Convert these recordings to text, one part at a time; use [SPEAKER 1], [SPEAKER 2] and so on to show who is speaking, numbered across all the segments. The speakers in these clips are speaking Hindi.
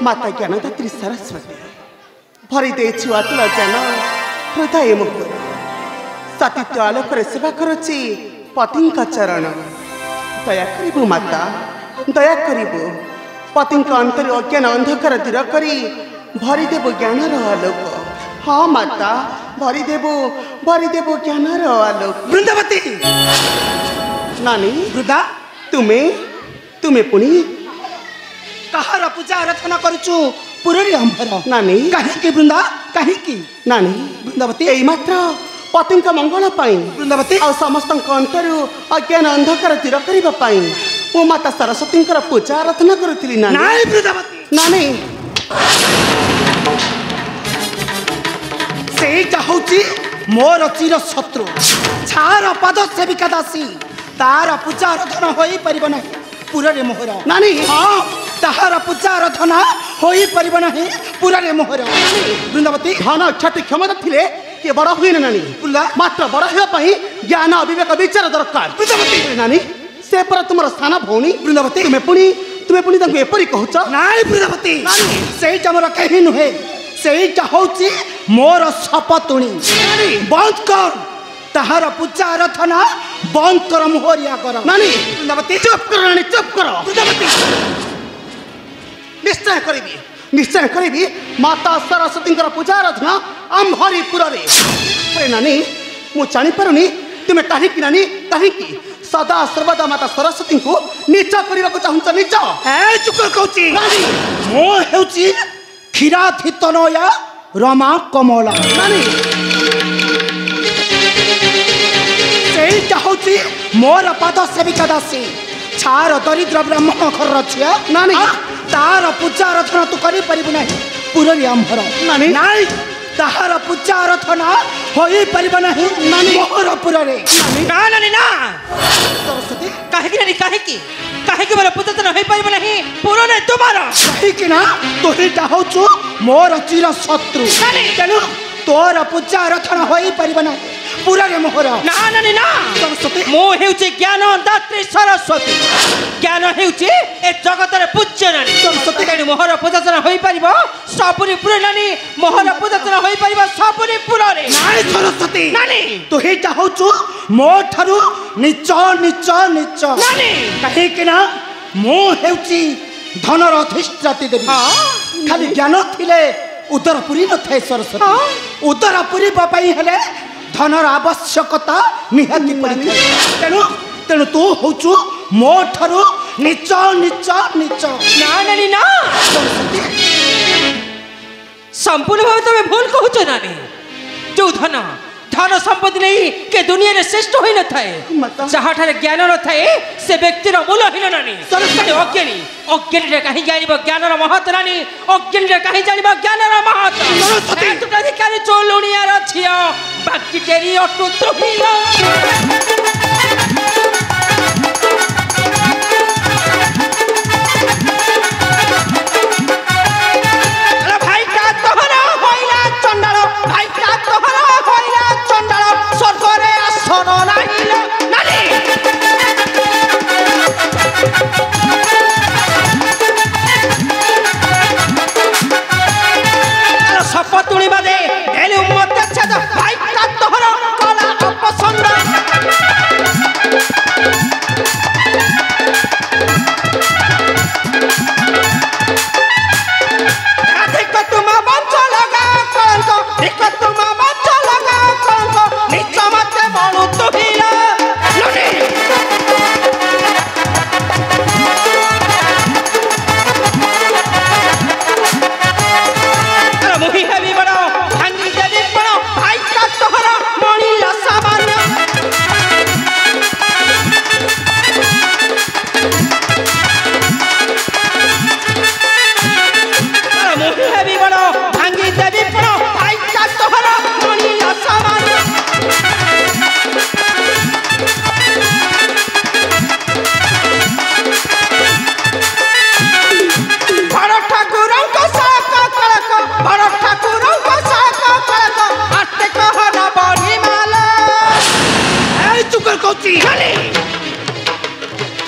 [SPEAKER 1] माता ज्ञानदात्री सरस्वती भरी दे अतुल ज्ञान हृदय मुकुर सतीत्व आलोक सेवा करुची पति चरण दया करिबु माता दया करिबु पति अंतर अज्ञान अंधकार दूर करी भरीदेव ज्ञान आलोक। हाँ माता भरीदेव ज्ञान आलोक।
[SPEAKER 2] वृंदावती
[SPEAKER 1] नानी
[SPEAKER 2] वृद्धा
[SPEAKER 1] तुम्हें पुणी
[SPEAKER 2] कहार पूजा आराधना करुचु पुररी अंबर
[SPEAKER 1] नानी
[SPEAKER 2] कहीं वृंदा कहीं
[SPEAKER 1] नानी
[SPEAKER 2] वृंदावती
[SPEAKER 1] यही मात्र पति मंगल
[SPEAKER 2] वृंदावती
[SPEAKER 1] आ समस्त अंतर अज्ञान अंधकार दूर करने मो माता सरस्वती पूजा आराधना करुली नानी
[SPEAKER 2] मोर चिर शत्रु छार पद सेविका दासी तार पूजा आराधना हो पार ना पुरे मोहर
[SPEAKER 1] नानी
[SPEAKER 2] हाँ ताहार पूजा आराधना हो पार ना पुरे मोहर वृंदावती
[SPEAKER 1] धन क्षति क्षमता थिले के बड़ हुए नानी मात्र बड़ होगापी ज्ञान अविवेक विचार दरकार नानी से पर तुम स्थान भौणी
[SPEAKER 2] वृंदावती
[SPEAKER 1] तुम्हें पुणी एपरी कहूच
[SPEAKER 2] नाई वृंदावती से मोर कहीं नुहे से मोर शपतुणी बंद कर ताहार पूजा आराधना बंद कर मोहरिया कर
[SPEAKER 1] नानी
[SPEAKER 2] वृंदावती
[SPEAKER 1] चुप कर नानी चुप कर
[SPEAKER 2] वृंदावती
[SPEAKER 1] निश्चय करी माता सरस्वती पूजा आराधना अम्भरीपुर नानी मु जापारुनी तुम्हें कहीं नानी कहीं सदा सर्वदा माता सरस्वती को नीच करने को चाहूँ नीच
[SPEAKER 2] चुकर कहूँ मो हूँ क्षीराधितनया रमा कमला
[SPEAKER 1] नानी
[SPEAKER 2] से मोर पद सेविका दासी छार दरिद्र ब्राह्मण घर छिया
[SPEAKER 1] नानी
[SPEAKER 2] तार पूजा आराधना तू करी परिबु नाही पुररी अंभर
[SPEAKER 1] नानी
[SPEAKER 2] नाई ताहार पूजा आराधना होई परिबु नाही नानी मोर पुररे
[SPEAKER 3] ना नानी ना
[SPEAKER 2] सरस्वती
[SPEAKER 3] काहे की मोर पूजा आराधना होई परिबु नाही पुररे तुम्हारा
[SPEAKER 2] काहे कि ना तो ही चाहूछु मोर चिर शत्रु
[SPEAKER 3] नानी
[SPEAKER 2] तेनु तोर पूजा आराधना होई परिबु नाही पुररे मोहर
[SPEAKER 3] ना नानी ना
[SPEAKER 2] सरस्वती
[SPEAKER 3] मो हेउची ज्ञान दात्री सरस्वती ज्ञान हेउची ए जगतरे पूज्य नानी
[SPEAKER 2] सरस्वती
[SPEAKER 3] तेणु मोहर पूजा आराधना होई परिबो सबुरी पुरे नानी मोहर पूजा आराधना होई परिबो सबुरी पुररे
[SPEAKER 2] नाई सरस्वती
[SPEAKER 3] नानी
[SPEAKER 2] तो ही चाहूछु मो ठारू नीच नीच नीच
[SPEAKER 3] नानी
[SPEAKER 2] काहे कि ना मो हेउची धनर अधिष्ठाती देवी खाली ज्ञान थिले उदरपुरी न थे सरस्वती उदरपुरी पाई हेले धनर आवश्यकता निहाती पड़ी तेणु तेणु तू होचु मो ठारू नीच नीच नीच
[SPEAKER 3] ना नानी ना संपूर्ण भाव तुम भूल कहूच नानी जो धन संपत्ति नहीं के दुनिया रे श्रेष्ठ होई न थाए जहाँ ठारे ज्ञान न थाए से व्यक्तिर मूल्यहीन नानी अज्ञानी रे कहीं जानिबो ज्ञानर महत्व नानी अज्ञानी रे कहीं जानिबो ज्ञानर महत्व अधिकारी चोलुनियार छिया बाकी तेरी अटु त्रुहिला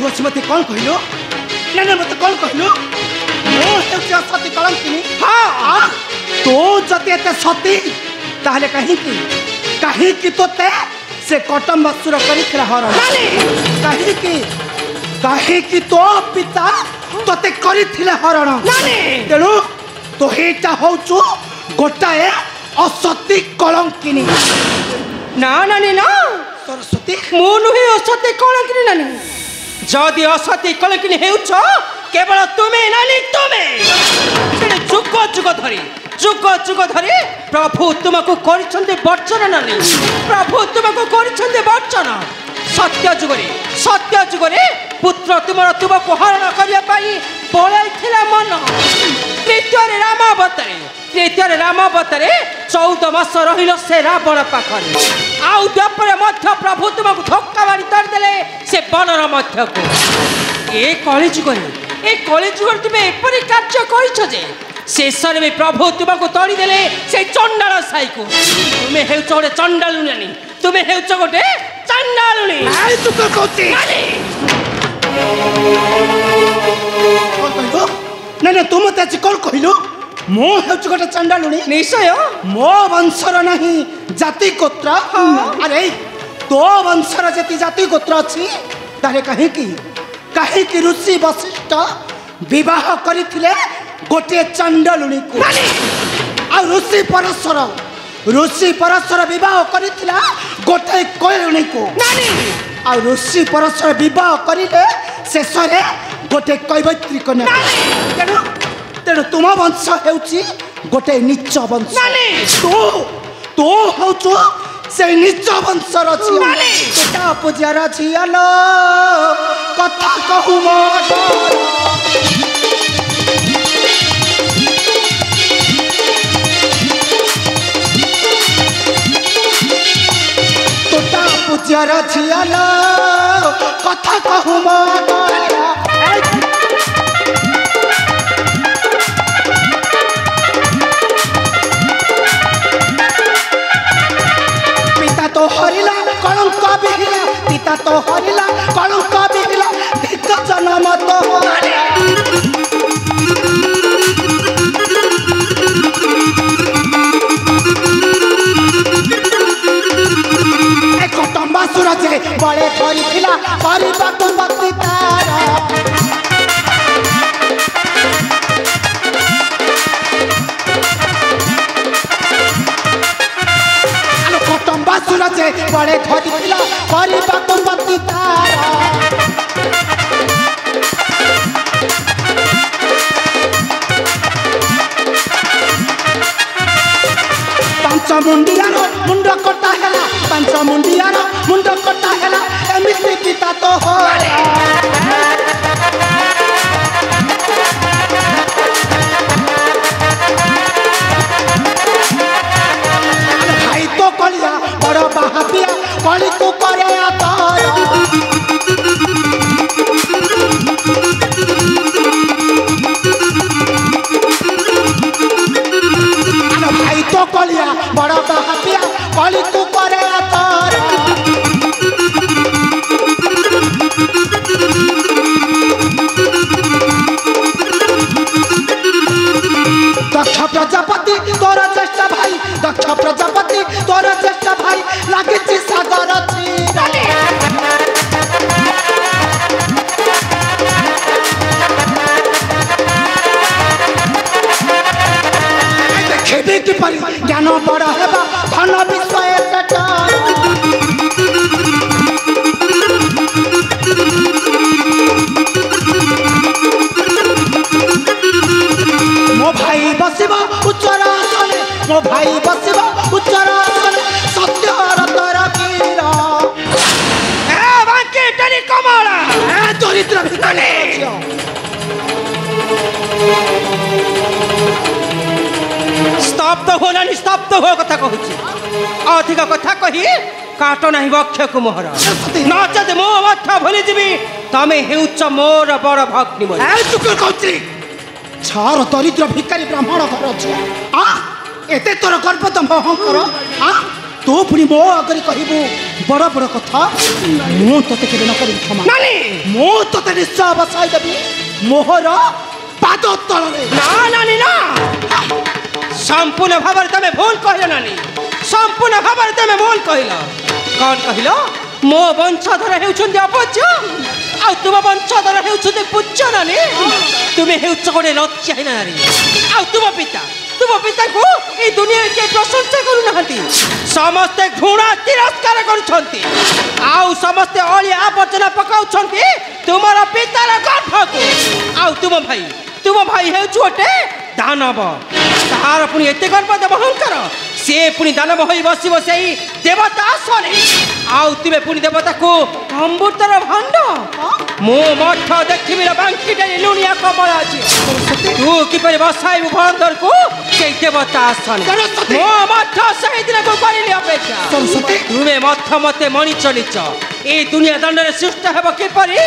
[SPEAKER 2] तू अच्छी मत कौन कहलो ना ना मत कौन कहलो ମୁଁ ହେଉଛି ଅସତୀ କଳଙ୍କିନୀ।
[SPEAKER 3] ହଁ
[SPEAKER 2] ତୁ ଯଦି ଏତେ ସତୀ ତାହେଲେ କାହିଁକି ତୋତେ ସେ କଟମ୍ବାସୁର କରିଥିଲା ହରଣ? କାହିଁକି ତୋ ପିତା ତୋତେ କରିଥିଲେ ହରଣ? ତେଣୁ ତୁ ଏଇଟା ହଉଛୁ ଗୋଟାଏ ଅସତୀ କଳଙ୍କିନୀ।
[SPEAKER 3] ନା ନାନୀ ନା
[SPEAKER 2] ସରସ୍ୱତୀ
[SPEAKER 3] ମୁଁ ନୁହେଁ ଅସତୀ କଳଙ୍କିନୀ ନାନୀ। ଯଦି ଅସତୀ କଳଙ୍କିନୀ ହେଉଛ କେବଳ ତୁମେ ନାନୀ ତୁମେ। ଯୁଗ ଯୁଗ ଧରି ପ୍ରଭୁ ତୁମକୁ କରିଛନ୍ତି ବର୍ଚ୍ଚନ ନାନୀ। ପ୍ରଭୁ ତୁମକୁ କରିଛନ୍ତି ବର୍ଚ୍ଚନ। ସତ୍ୟ ଯୁଗରେ ପୁତ୍ର ତୁମକୁ ହରଣ କରିବା ପାଇଁ ପଳାଇଥିଲା ମନ। ତୃତୀୟରେ ରାମ ଅବତାରେ 14 ମାସ ରହିଲ ସେ ରାବଣ ପାଖରେ। ଆଉ ଦ୍ୱାପରେ ମଧ୍ୟ ପ୍ରଭୁ ତୁମକୁ ଧକ୍କା ମାରି ତଳିଦେଲେ ସେ ବନର ମଧ୍ୟକୁ। ଏ କଳିଯୁଗରେ ତୁମେ ଏପରି କାର୍ଯ୍ୟ କରିଛ ଯେ ଶେଷରେ ବି ପ୍ରଭୁ ତୁମକୁ ତଳିଦେଲେ ସେ ଚଣ୍ଡାଳ ସାଇକୁ। ତୁମେ ହେଉଛ ଗୋଟେ ଚଣ୍ଡାଳୁଣୀ ନାନୀ। ତୁମେ ହେଉଛ ଗୋଟେ ଚଣ୍ଡାଳୁଣୀ।
[SPEAKER 2] ନା ତୁ ମତେ ଆଜି କ'ଣ କହିଲୁ? ମୁଁ ହେଉଛି ଗୋଟେ ଚଣ୍ଡାଳୁଣୀ।
[SPEAKER 3] ନିଶ୍ଚୟ
[SPEAKER 2] ମୋ ବଂଶର ନାହିଁ ଜାତି ଗୋତ୍ର। ଆରେ ତୋ ବଂଶର ଯେତି ଜାତି ଗୋତ୍ର ଅଛି ତାହେଲେ କାହିଁକି ଋଷି ବଶିଷ୍ଠ ବିବାହ କରିଥିଲେ ଗୋଟିଏ ଚଣ୍ଡାଳୁଣୀକୁ? ଆଉ ଋଷି ପରଶର ବିବାହ କରିଥିଲା ଗୋଟାଏ କୈଳୁଣୀକୁ। ଆଉ ଋଷି ପରଶର ବିବାହ କରିଲେ ଶେଷରେ ଗୋଟେ କୈବର୍ତ୍ତୀ କନ୍ୟା। ତେଣୁ ତୁମ ବଂଶ ହେଉଛି ଗୋଟେ ନିଚ ବଂଶ। ତୁ ହଉଛୁ ସେଇ ନିଚ ବଂଶର ଝିଅ। ପୂଜାର ଝିଅ ଲୋ କଥା କହୁ ପୂଜାର ଝିଅ ଲୋ କଥା କହୁ ପିତା ତ ହରିଲା କଳଙ୍କ ବିହିଲା। ପିତା ତ ହରିଲା କଳଙ୍କ ବିହିଲା। ଧିକ ଜନମ ତ କଟମ୍ବାସୁର ଯେ ବଳେ ଧରିଥିଲା କରିବାକୁ ମତି ତାର। କଟମ୍ବାସୁର ଯେ ବଳେ ଧରିଥିଲା କରିବାକୁ ମତି ତାର। ପାଞ୍ଚ ମୁଣ୍ଡିଆର ମୁଣ୍ଡ କଟା ହେଲା। ପାଞ୍ଚ ମୁଣ୍ଡିଆର ମୁଣ୍ଡ କଟା ହେଲା। ଏମିତି ପିତା ତ ଭାଇ ତ କଳିଆ ବଡ଼ ବାହାପିଆ କଳିକୁ କରେ ଆତର। ଭାଇ ତ କଳିଆ ବଡ଼ ବାହାପିଆ କଳିକୁ କରେ ଆତର। ଦକ୍ଷ ପ୍ରଜାପତି ତୋର ଜ୍ୟେଷ୍ଠ ଭାଇ। ଦକ୍ଷ ପ୍ରଜାପତି ତୋର ଜ୍ୟେଷ୍ଠ ଭାଇ ଲାଗିଛି ସାଗର ଦେଖିବି କିପରି ଜ୍ଞାନ ବଡ଼ ହେବା ଧନ ବିଶ୍ୱ ଏକଟା। ମୋ ଭାଇ ବସିବ ଉଚ୍ଚର ଆସନେ। ମୋ ଭାଇ ବସିବ ଉଚ୍ଚର ଆସନେ। ସତ୍ୟର ତୋର କୀର
[SPEAKER 3] କମଳା
[SPEAKER 2] ଦରିଦ୍ର ଭିତରେ
[SPEAKER 3] স্তব্ধ হোলানি স্তব্ধ হো কথা কହୁଛି। ଅଧିକ କଥା କହି କାଟ ନାହିଁ ବକ୍ଷକୁ ମୋହର। ନଚେତ ମୁଁ ମଧ୍ୟ ଭୁଲିଯିବି ତମେ ହେଉଛ ମୋର ବଡ଼ ଭଗ୍ନୀ।
[SPEAKER 2] ଛାର ଦରିଦ୍ର ଭିକାରୀ ବ୍ରାହ୍ମଣ ଘର ଝିଅ। ଏତେ ତୋର ଗର୍ବ ତମ ଅହଂକାର। ତୁ ପୁଣି ମୋ ଆଗରେ କହିବୁ ବଡ଼ ବଡ଼ କଥା। ମୁଁ ତୋତେ କେବେ ନ କରିବି କ୍ଷମା। ମୁଁ ତୋତେ ନିଶ୍ଚୟ ବସାଇ ଦେବି ମୋହର पाद तले
[SPEAKER 3] ना नानी ना संपूर्ण भाव तमें भूल कहल नानी संपूर्ण भाव तमें भूल कहल कौन कहल मो वंशधर हेउछन्ति अपज्य आ तुम वंशधर हेउछन्ति पूज्य नानी तुमे हेउछ गोटे लज्जाहीन नारी आ तुम पिता को ए दुनिया के प्रशंसा करू नहंती समस्त घृणा तिरस्कार करूछन्ति आ समस्त अली आवर्जना पकाउछन्ति तुमर पितार गर्भ को आ तुम भाई हेउछ गोटे दानव तार पुनी एते गर्भ अहंकार से पुनी दानव होई बसिब सेई देवता आसने आउ तुमे पुनी देवता को अमृतर भांड मो मठ देखिबि बांकीटे लुणिया कमल अछि तू किपरि बसाइबु भंडर को सेई देवता आसने मो मठ सही दिन को करिले अपेक्षा तुमे मठ मते मणि चलिच ए दुनिया दंडरे सृष्ट हेब किपरि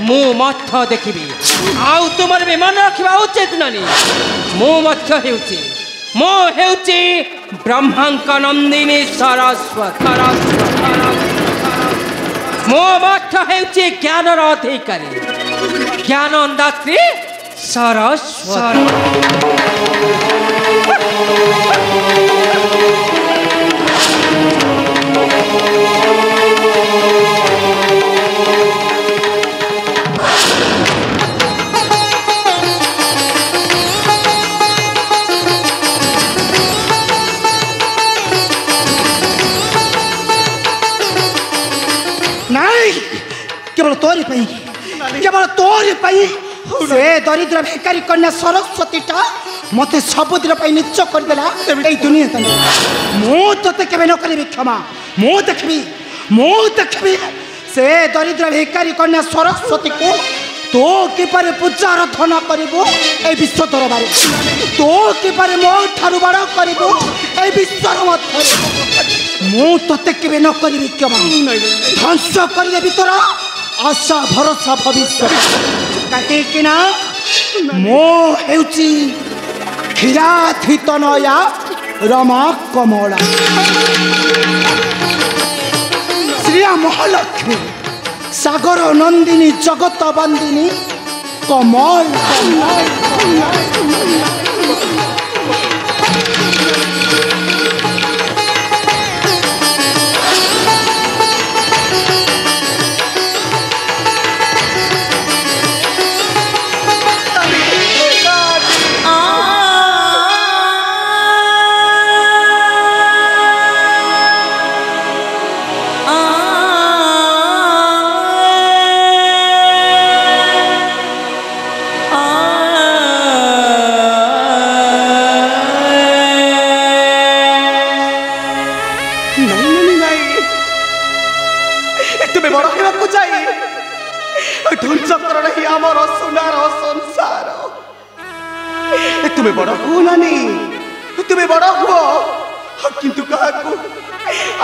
[SPEAKER 3] मो मठ देखिबि आउ तुमर भी मन रखिबा उचित ननी मो मठ हेउची मो हेउची ब्रह्मांक नंदिनी सरस्वती मो मठ हेउची ज्ञानर अधिकारी ज्ञानदात्री सरस्वती
[SPEAKER 2] केवल तोरी से दरिद्र भिकारी कन्या सरस्वती टा मते सबुदिन निच करदेला ए दुनिया मु तोते केबे न करिबि क्षमा मु देखबी से दरिद्र भिकारी कन्या सरस्वती को तो किपरि पूजा आराधना करिबो ए विश्व दरबार तो किपरि मो ठारु बड़ करिबो ए विश्वर मध्य मु तोते केबे न करिबि क्षमा ध्वंस करिबि तोरा आशा भरोसा भविष्य कहीं ना मो हेउची क्षीराधितनया रमा कमला श्रिया महालक्ष्मी सागर नंदिनी जगत बंदिनी कमल तुम्हें बड़ा हुआ नानी तुम्हें बड़ा हुआ किंतु काकू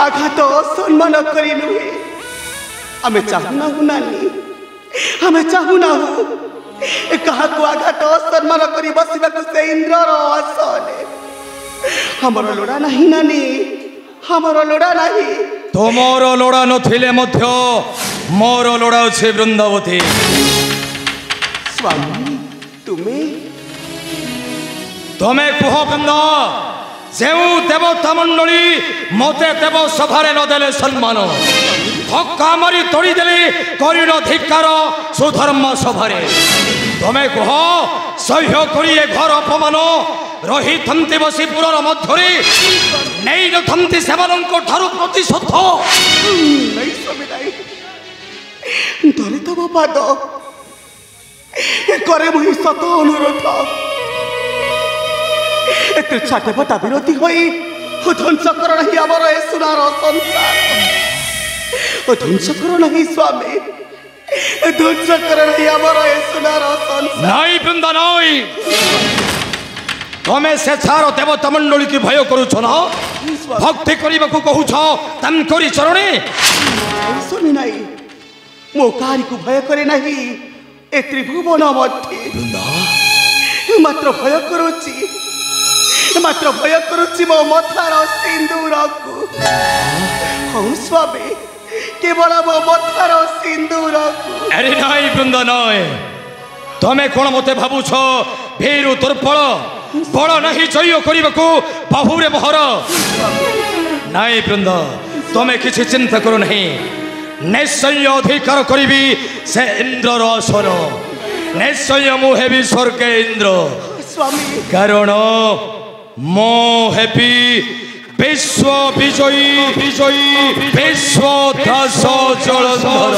[SPEAKER 2] आघात सम्मान करी नुहे आमे चाहूना हूँ नानी आमे चाहूना हूँ काकू आघात सम्मान करी बसिबा से इंद्रर आसने हमर लोड़ा नहीं नानी हमर लोड़ा नहीं
[SPEAKER 4] तमर लोड़ा नथिले मध्य मोर लोड़ा अछि वृंदावती
[SPEAKER 1] स्वामी
[SPEAKER 4] तुम्हें कुह बृंद जो देवता मंडली मते देव सभारे नदेले सम्मान धक्का मारी तोड़ी देली करिन धिक्कार सुधर्म सभारे तुम्हें कुह सह्य करी घर अपमान रही थंती बसी पुरर मध्यरे नहीं नथंती सेवानंको ठारु प्रतिशोध
[SPEAKER 1] नहीं समिदाई दलित बापाद करे मुहि सत अनुरोध एते छाटे पटा विरोधी होई ध्वंस कर नहीं आमर ए सुनार संसार ध्वंस कर नहीं स्वामी ध्वंस कर नहीं आमर ए सुनार संसार
[SPEAKER 4] नहीं बृंदा नहीं तमें स्वेच्छार देवता मंडली की भय करुछ न भक्ति करने को कहूछ तम करी चरणे
[SPEAKER 1] सुनी नहीं मो कारी को भय करे नहीं ए त्रिभुवन मध्य मात्र भय करुची मो मथार सिंदूर को हाँ स्वामी केवल मो मथार सिंदूर को
[SPEAKER 4] अरे नहीं बृंद नय तमें कौन मते भावुछ भीरु दुर्बल बड़ नहीं जय करने को बाहुरे मोहर नाई वृंद तुम्हें किसी चिंता करो नहीं निश्चय अधिकार करी से इंद्रर आसन निश्चय मु हेबी स्वर्गे इंद्र कारण मो हेबी विश्व विजयी विजयी विश्व दास जलधर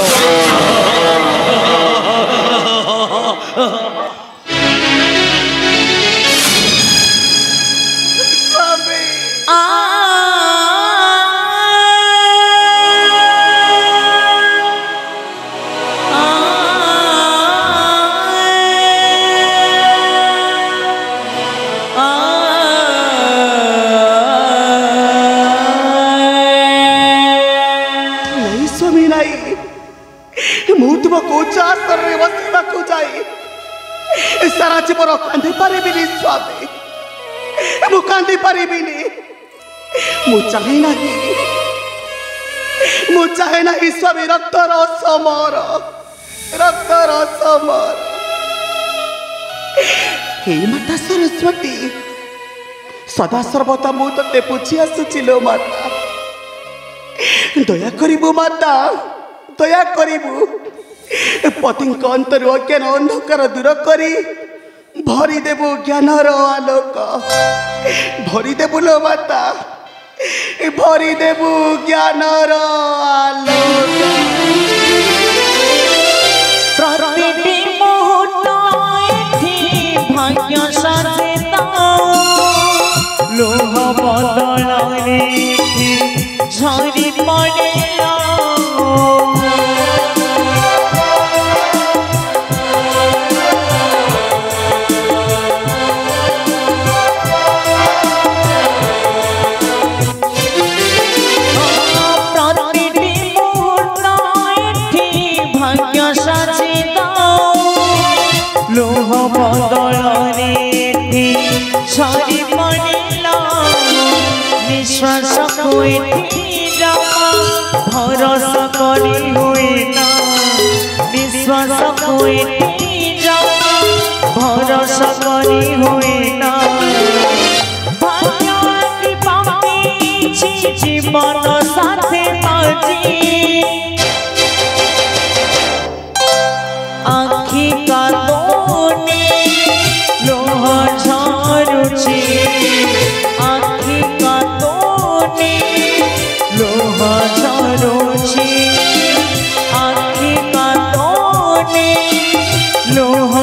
[SPEAKER 1] सारा जीवन कांदी पारिबिनी स्वामी मु कांदी पारिबिनी मु चाहे ना स्वामी रक्तर समर हे माता सरस्वती सदा सर्वदा मु ते पूछी आसुची लो माता दया करिबु माता दया करिबु पति अंतर अज्ञान अंधकार दूर करी भरी देबु ज्ञानर आलोक भरी देबु लो माता भरी देबु ज्ञानर आलोक
[SPEAKER 5] प्रतिटी मुहूर्त एठी भाग्य साजेता लोह बदलरे झरी पड़ेला झरी पड़ेला निश्वास कोई भरोसा करी हुए ना विश्वास कोई भरोसा करी हुए ना जीवन साथे मजी आखी का लोह झरुची आखी का लोह झरुची आखी का लोह